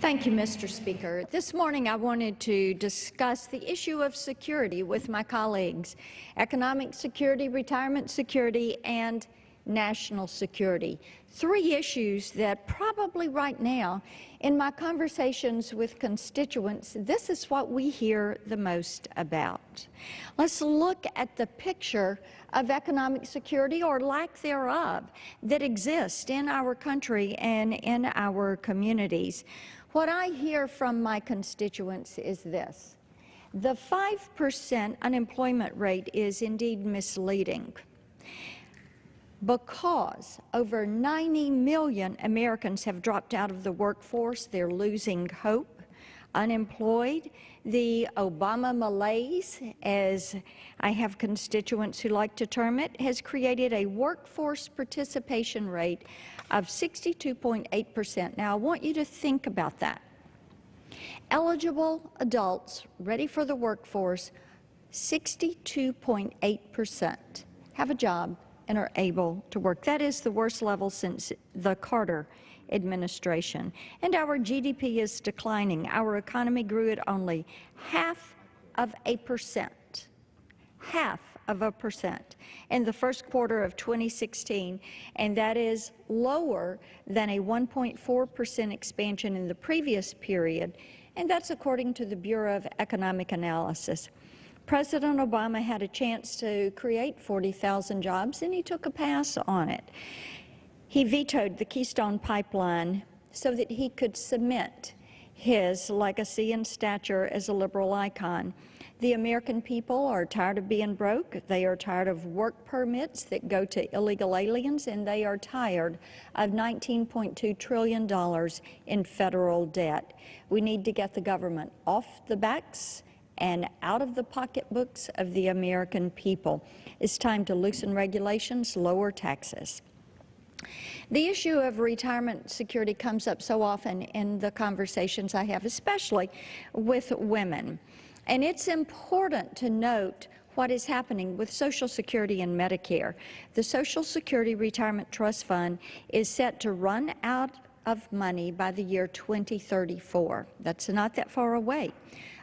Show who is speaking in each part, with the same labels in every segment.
Speaker 1: Thank you, Mr. Speaker. This morning I wanted to discuss the issue of security with my colleagues: economic security, retirement security, and national security. Three issues that probably right now, in my conversations with constituents, this is what we hear the most about. Let's look at the picture of economic security, or lack thereof, that exists in our country and in our communities. What I hear from my constituents is this: the 5% unemployment rate is indeed misleading, because over 90 million Americans have dropped out of the workforce. They're losing hope, unemployed. The Obama malaise, as I have constituents who like to term it, has created a workforce participation rate of 62.8%. Now, I want you to think about that. Eligible adults ready for the workforce, 62.8% have a job and are able to work. That is the worst level since the Carter administration. And our GDP is declining. Our economy grew at only 0.5%, 0.5% in the first quarter of 2016, and that is lower than a 1.4% expansion in the previous period, and that's according to the Bureau of Economic Analysis. President Obama had a chance to create 40,000 jobs, and he took a pass on it. He vetoed the Keystone Pipeline so that he could cement his legacy and stature as a liberal icon. The American people are tired of being broke. They are tired of work permits that go to illegal aliens, and they are tired of $19.2 trillion in federal debt. We need to get the government off the backs and out of the pocketbooks of the American people. It's time to loosen regulations, lower taxes. The issue of retirement security comes up so often in the conversations I have, especially with women. And it's important to note what is happening with Social Security and Medicare. The Social Security Retirement Trust Fund is set to run out of money by the year 2034. That's not that far away.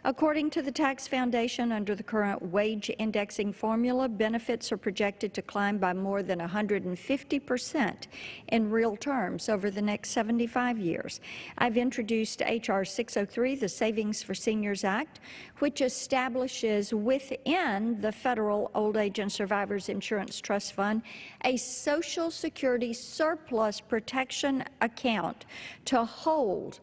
Speaker 1: According to the Tax Foundation, under the current wage indexing formula, benefits are projected to climb by more than 150% in real terms over the next 75 years. I've introduced H.R. 603, the Savings for Seniors Act, which establishes within the Federal Old Age and Survivors Insurance Trust Fund a Social Security surplus protection account to hold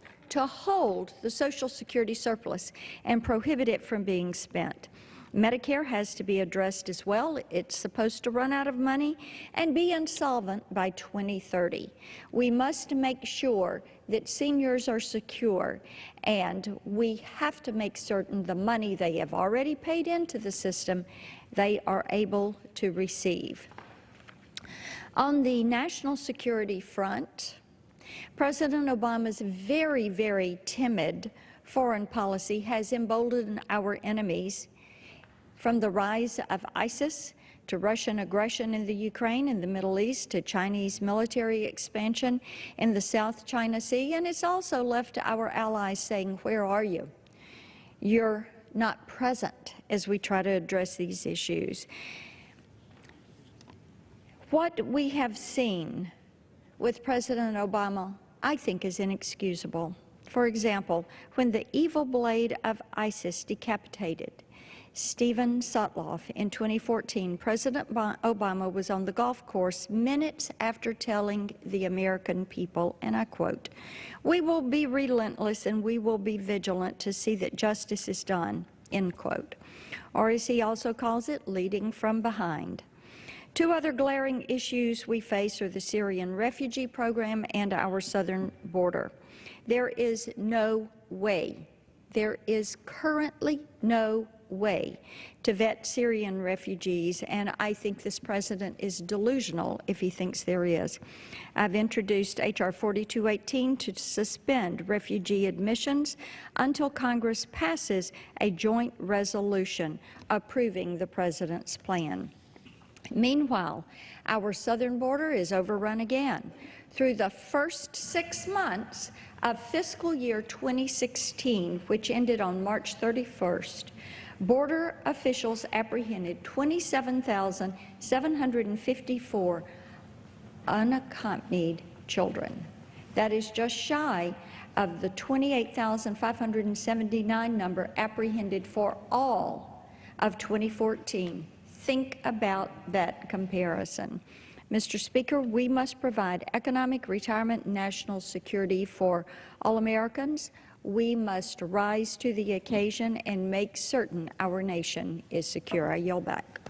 Speaker 1: the Social Security surplus and prohibit it from being spent. Medicare has to be addressed as well. It's supposed to run out of money and be insolvent by 2030. We must make sure that seniors are secure, and we have to make certain the money they have already paid into the system they are able to receive. On the national security front, President Obama's very, very timid foreign policy has emboldened our enemies, from the rise of ISIS to Russian aggression in the Ukraine and the Middle East to Chinese military expansion in the South China Sea, and it's also left our allies saying, "Where are you? You're not present," as we try to address these issues. What we have seen with President Obama, I think, is inexcusable. For example, when the evil blade of ISIS decapitated Steven Sotloff in 2014, President Obama was on the golf course minutes after telling the American people, and I quote, "We will be relentless and we will be vigilant to see that justice is done," end quote. Or as he also calls it, leading from behind. Two other glaring issues we face are the Syrian refugee program and our southern border. There is no way, there is currently no way to vet Syrian refugees, and I think this President is delusional if he thinks there is. I've introduced H.R. 4218 to suspend refugee admissions until Congress passes a joint resolution approving the President's plan. Meanwhile, our southern border is overrun again. through the first 6 months of fiscal year 2016, which ended on March 31st, border officials apprehended 27,754 unaccompanied children. That is just shy of the 28,579 number apprehended for all of 2014. Think about that comparison. Mr. Speaker, we must provide economic, retirement, and national security for all Americans. We must rise to the occasion and make certain our nation is secure. I yield back.